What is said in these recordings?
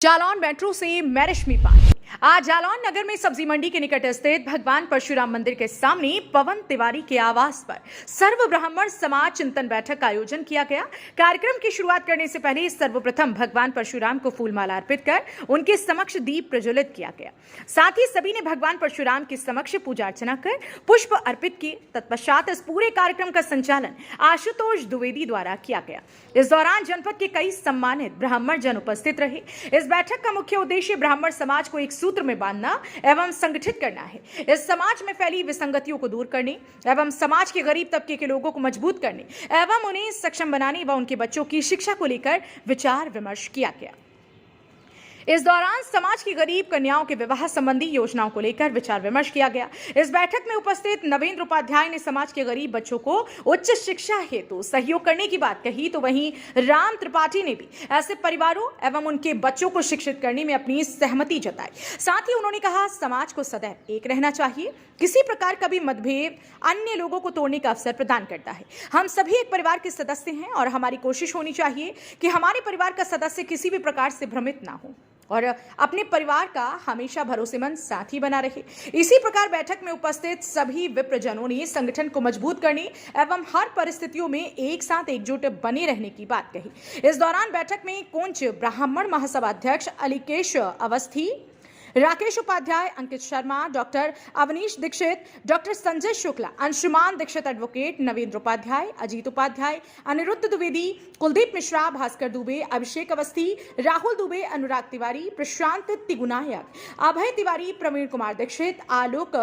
Jalaun metro से मैं रश्मि पांडे। आज जालौन नगर में सब्जी मंडी के निकट स्थित भगवान परशुराम मंदिर के सामने पवन तिवारी के आवास पर सर्व ब्राह्मण समाज चिंतन बैठक का आयोजन किया गया। कार्यक्रम की शुरुआत करने से पहले सर्वप्रथम भगवान परशुराम को फूलमाला अर्पित कर उनके समक्ष दीप प्रज्वलित किया गया। साथ ही सभी ने भगवान परशुराम के समक्ष पूजा अर्चना कर पुष्प अर्पित किए। तत्पश्चात इस पूरे कार्यक्रम का संचालन आशुतोष द्विवेदी द्वारा किया गया। इस दौरान जनपद के कई सम्मानित ब्राह्मण जन उपस्थित रहे। इस बैठक का मुख्य उद्देश्य ब्राह्मण समाज को एक सूत्र में बांधना एवं संगठित करना है। इस समाज में फैली विसंगतियों को दूर करने एवं समाज के गरीब तबके के लोगों को मजबूत करने एवं उन्हें सक्षम बनाने व उनके बच्चों की शिक्षा को लेकर विचार विमर्श किया गया। इस दौरान समाज की गरीब कन्याओं के विवाह संबंधी योजनाओं को लेकर विचार विमर्श किया गया। इस बैठक में उपस्थित नवेंद्र उपाध्याय ने समाज के गरीब बच्चों को उच्च शिक्षा हेतु सहयोग करने की बात कही, तो वहीं राम त्रिपाठी ने भी ऐसे परिवारों एवं उनके बच्चों को शिक्षित करने में अपनी सहमति जताई। साथ ही उन्होंने कहा, समाज को सदैव एक रहना चाहिए। किसी प्रकार का भी मतभेद अन्य लोगों को तोड़ने का अवसर प्रदान करता है। हम सभी एक परिवार के सदस्य हैं और हमारी कोशिश होनी चाहिए कि हमारे परिवार का सदस्य किसी भी प्रकार से भ्रमित ना हो और अपने परिवार का हमेशा भरोसेमंद साथी बना रहे। इसी प्रकार बैठक में उपस्थित सभी विप्रजनों ने संगठन को मजबूत करने एवं हर परिस्थितियों में एक साथ एकजुट बने रहने की बात कही। इस दौरान बैठक में कोंच ब्राह्मण महासभा अध्यक्ष Alikesh Awasthi, Rakesh Upadhyay, Ankit Sharma, doctor Avneesh Dixit, doctor Sanjay Shukla, Anshuman Dixit advocate, Navendra Upadhyay, Ajit Upadhyay, Aniruddh Dwivedi, Kuldeep Mishra, Bhaskar Dubey, Abhishek Awasthi, Rahul Dubey, Anurag Tiwari, Prashant Tigunayak, Abhay Tiwari, Praveen Kumar Dixit, Alok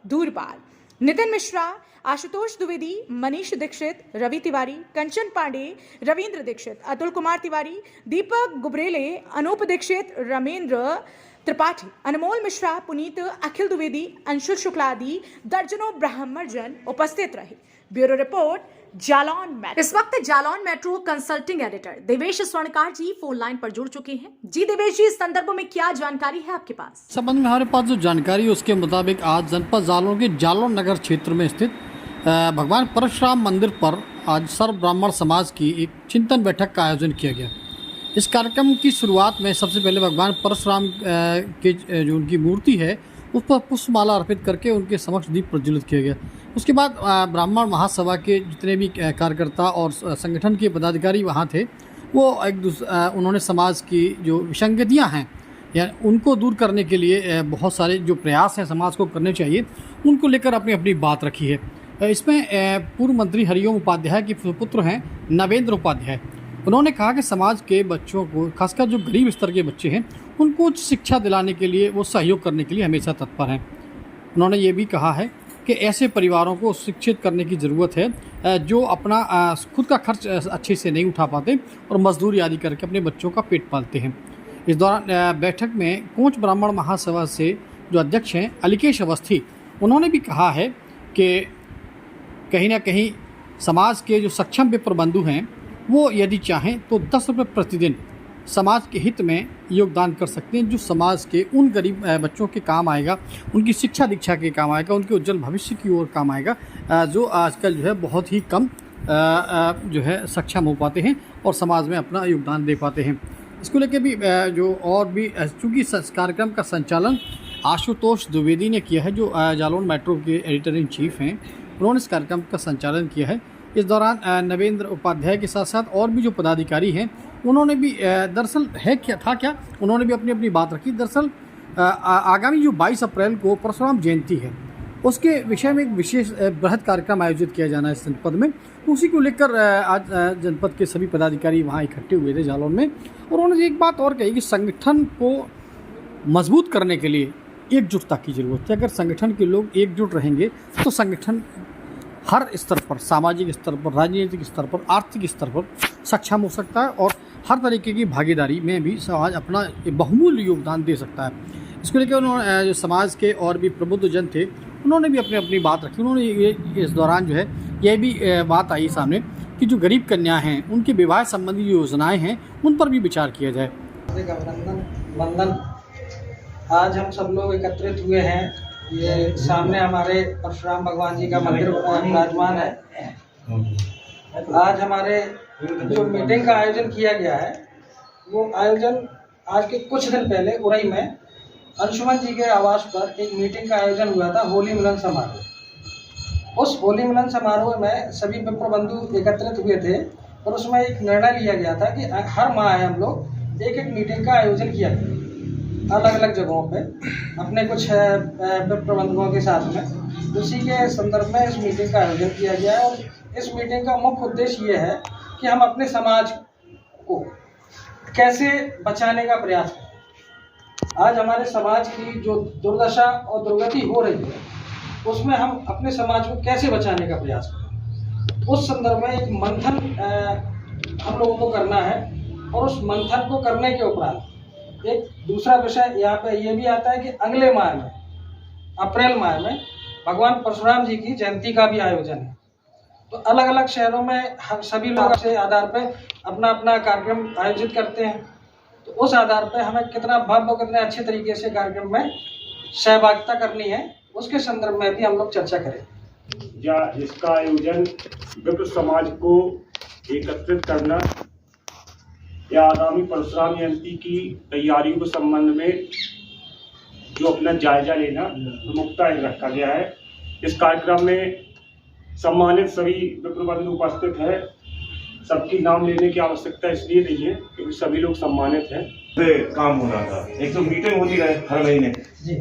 Doorpal, Nitin Mishra, Ashutosh Dwivedi, Manish Dixit, Ravi Tiwari, Kanchan Pandey, Ravindra Dixit, Atul Kumar Tiwari, Deepak Gubrele, Anoop Dixit, Ramendra Tripathi, Anmol Mishra, Puneet, Akhil Dwivedi, Anshul Shukla आदि दर्जनों ब्राह्मण जन उपस्थित रहे। Bureau report, Jalaun metro. इस वक्त Jalaun metro consulting editor Devesh Swarnkar ji phone line पर जुड़ चुके हैं। जी देवेश जी, इस संदर्भ में क्या जानकारी है आपके पास? संबंध में हमारे पास जो जानकारी है उसके मुताबिक आज जनपद जालौन के जालौन नगर क्षेत्र में स्थित भगवान परशुराम मंदिर पर आज सर्व ब्राह्मण समाज की एक चिंतन बैठक का आयोजन किया गया। इस कार्यक्रम की शुरुआत में सबसे पहले भगवान परशुराम के जो उनकी मूर्ति है उस पर पुष्पमाला अर्पित करके उनके समक्ष दीप प्रज्वलित किया गया। उसके बाद ब्राह्मण महासभा के जितने भी कार्यकर्ता और संगठन के पदाधिकारी वहाँ थे, वो उन्होंने समाज की जो विसंगतियाँ हैं या उनको दूर करने के लिए बहुत सारे जो प्रयास हैं समाज को करने चाहिए, उनको लेकर अपनी अपनी बात रखी है। इसमें पूर्व मंत्री हरिओम उपाध्याय के पुत्र हैं नवेंद्र उपाध्याय। उन्होंने कहा कि समाज के बच्चों को, खासकर जो गरीब स्तर के बच्चे हैं, उनको शिक्षा दिलाने के लिए वो सहयोग करने के लिए हमेशा तत्पर हैं। उन्होंने ये भी कहा है कि ऐसे परिवारों को शिक्षित करने की ज़रूरत है जो अपना खुद का खर्च अच्छे से नहीं उठा पाते और मजदूरी आदि करके अपने बच्चों का पेट पालते हैं। इस दौरान बैठक में कोंच ब्राह्मण महासभा से जो अध्यक्ष हैं अलीकेश अवस्थी, उन्होंने भी कहा है कि कहीं ना कहीं समाज के जो सक्षम विप्र बंधु हैं वो यदि चाहें तो 10 रुपये प्रतिदिन समाज के हित में योगदान कर सकते हैं, जो समाज के उन गरीब बच्चों के काम आएगा, उनकी शिक्षा दीक्षा के काम आएगा, उनके उज्जवल भविष्य की ओर काम आएगा, जो आजकल जो है बहुत ही कम जो है सक्षम हो पाते हैं और समाज में अपना योगदान दे पाते हैं। इसको लेकर भी जो और भी चूँकि कार्यक्रम का संचालन आशुतोष द्विवेदी ने किया है, जो जालौन मेट्रो के एडिटर इन चीफ हैं, उन्होंने इस कार्यक्रम का संचालन किया है। इस दौरान नवेंद्र उपाध्याय के साथ साथ और भी जो पदाधिकारी हैं, उन्होंने भी दरअसल उन्होंने भी अपनी अपनी बात रखी। दरअसल आगामी जो 22 अप्रैल को परशुराम जयंती है, उसके विषय में एक विशेष बृहद कार्यक्रम आयोजित किया जाना है इस जनपद में। उसी को लेकर आज जनपद के सभी पदाधिकारी वहाँ इकट्ठे हुए थे जालौन में, और उन्होंने एक बात और कही कि संगठन को मजबूत करने के लिए एकजुटता की ज़रूरत है। अगर संगठन के लोग एकजुट रहेंगे तो संगठन हर स्तर पर, सामाजिक स्तर पर, राजनीतिक स्तर पर, आर्थिक स्तर पर सक्षम हो सकता है और हर तरीके की भागीदारी में भी समाज अपना बहुमूल्य योगदान दे सकता है। इसको लेकर उन्होंने जो समाज के और भी प्रबुद्ध जन थे, उन्होंने भी अपनी अपनी बात रखी। उन्होंने इस दौरान जो है यह भी बात आई सामने कि जो गरीब कन्या हैं उनके विवाह संबंधी योजनाएँ हैं उन पर भी विचार किया जाए। वंदन, आज हम सब लोग एकत्रित हुए हैं। ये सामने हमारे परशुराम भगवान जी का मंदिर विराजमान है। आज हमारे जो मीटिंग का आयोजन किया गया है, वो आयोजन आज के कुछ दिन पहले उरई में अंशुमन जी के आवास पर एक मीटिंग का आयोजन हुआ था, होली मिलन समारोह। उस होली मिलन समारोह में सभी विप्र बंधु एकत्रित हुए थे और उसमें एक निर्णय लिया गया था कि हर माह हम लोग एक एक मीटिंग का आयोजन किया करें अलग अलग जगहों पे अपने कुछ विप्र बंधुओं के साथ में। उसी के संदर्भ में इस मीटिंग का आयोजन किया गया है और इस मीटिंग का मुख्य उद्देश्य ये है कि हम अपने समाज को कैसे बचाने का प्रयास करें। आज हमारे समाज की जो दुर्दशा और दुर्गति हो रही है उसमें हम अपने समाज को कैसे बचाने का प्रयास करें, उस संदर्भ में एक मंथन हम लोगों को करना है। और उस मंथन को करने के उपरांत एक दूसरा विषय यहाँ पे ये भी आता है कि अगले माह में अप्रैल माह में भगवान परशुराम जी की जयंती का भी आयोजन है। तो अलग अलग शहरों में हम सभी लोग से आधार पर अपना अपना कार्यक्रम आयोजित करते हैं। तो उस आधार पर हमें कितना भव्य और कितने अच्छे तरीके से कार्यक्रम में सहभागिता करनी है, उसके संदर्भ में भी हम लोग चर्चा करें। या इसका आयोजन विप्र समाज को एकत्रित करना या आगामी परशुराम जयंती की तैयारियों के संबंध में जो अपना जायजा लेना प्रमुखता रखा गया है। इस कार्यक्रम में सम्मानित सभी विप्र बंधु उपस्थित है। सबकी नाम लेने की आवश्यकता इसलिए नहीं है क्योंकि सभी लोग सम्मानित हैं। काम हो रहा था, एक तो मीटिंग होती रहे हर महीने,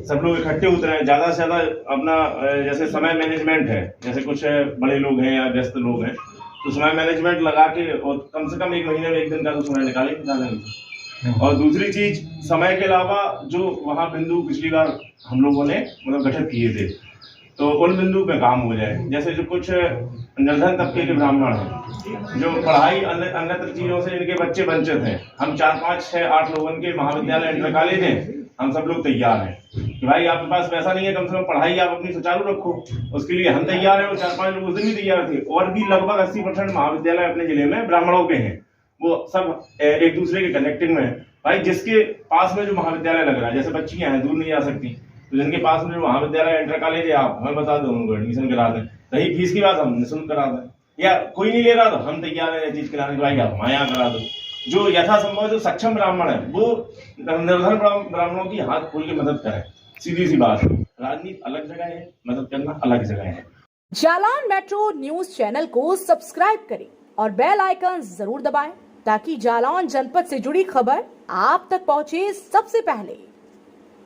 सब लोग इकट्ठे होते रहे, ज्यादा से ज्यादा अपना जैसे समय मैनेजमेंट है, जैसे कुछ बड़े लोग हैं या व्यस्त लोग हैं तो समय मैनेजमेंट लगा के और कम से कम एक महीने में एक दिन का तो समय निकालेंगे। और दूसरी चीज समय के अलावा जो वहाँ बिंदु पिछली बार हम लोगों ने मतलब गठित किए थे तो उन बिंदु पे काम हो जाए। जैसे जो कुछ निर्धन तबके के ब्राह्मण हैं जो पढ़ाई अन्य चीजों से इनके बच्चे वंचित हैं, हम 4, 5, 6, 8 लोगों के महाविद्यालय इंटर कॉलेज हैं, हम सब लोग तैयार हैं कि भाई आपके पास पैसा नहीं है, कम से कम पढ़ाई आप अपनी सुचारू रखो, उसके लिए हम तैयार हैं। और 4-5 लोग उस दिन भी तैयार थे। और भी लगभग 80% महाविद्यालय अपने जिले में ब्राह्मणों के हैं, वो सब एक दूसरे के कनेक्टिंग में है। भाई जिसके पास में जो महाविद्यालय लग रहा है, जैसे बच्चियां हैं दूर नहीं जा सकती, तो जिनके पास में जो महाविद्यालय इंटर कॉलेज है आप हमें बता दो, उनको एडमिशन करा दें। रही फीस की बात हम निःशुल्क करा दें, या कोई नहीं ले रहा तो हम तैयार है चीज कराने के, भाई आप हमारे यहाँ करा दो। जो यथासंभव जो सक्षम ब्राह्मण है वो निर्धन ब्राह्मणों की हाथ खोल के मदद करें। सीधी सी बात है, राजनीति अलग जगह है, मदद करना अलग जगह है। जालौन मेट्रो न्यूज चैनल को सब्सक्राइब करें और बेल आइकन जरूर दबाएं ताकि जालौन जनपद से जुड़ी खबर आप तक पहुंचे सबसे पहले।